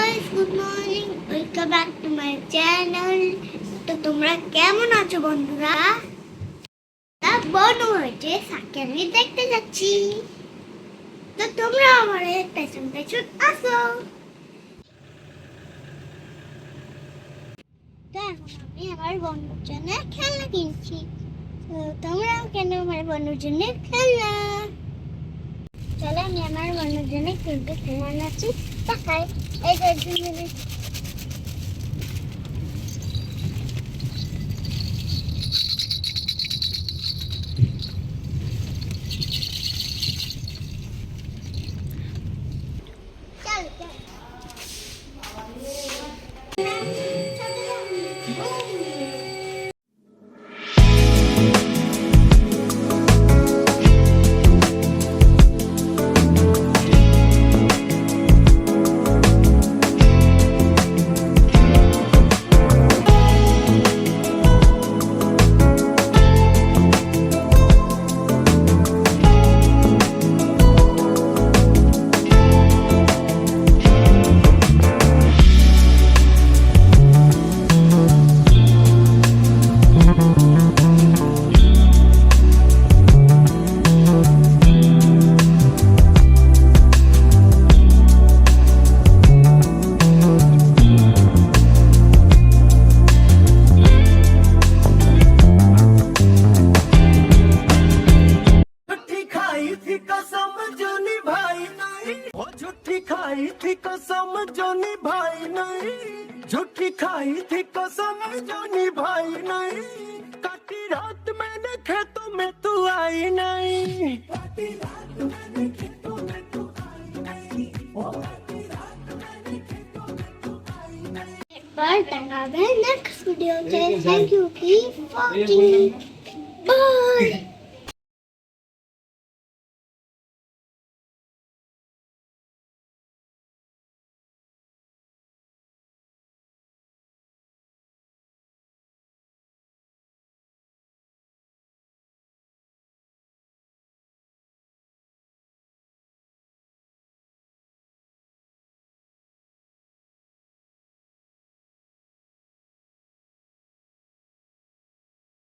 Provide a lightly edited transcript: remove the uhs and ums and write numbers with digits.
Guys, good morning, welcome back to my channel. তো তোমরা কেমন আছো বন্ধুরা? তা বনু হয়েছে সাকে আমি দেখতে যাচ্ছি। তো তোমরা আমার পেছন পেছন আসো। তো এখন আমি আমার বন্ধুর জন্য খেলনা কিনছি। তো তোমরাও কেন আমার বন্ধুর জন্য খেলনা? চলো আমি আমার বন্ধুর জন্য কিনতে খেলনা আনাচ্ছি। দেখাই এই যে खाई थी कसम जो निभाई नहीं, झूठी खाई थी कसम जो निभाई नहीं, काटी रात मैंने खेतों में तू आई नहीं, काटी रात मैंने खेतों में तू आई नहीं, काटी रात मैंने खेतों में तू आई नहीं। But next video. Thank you. Keep watching. Bye.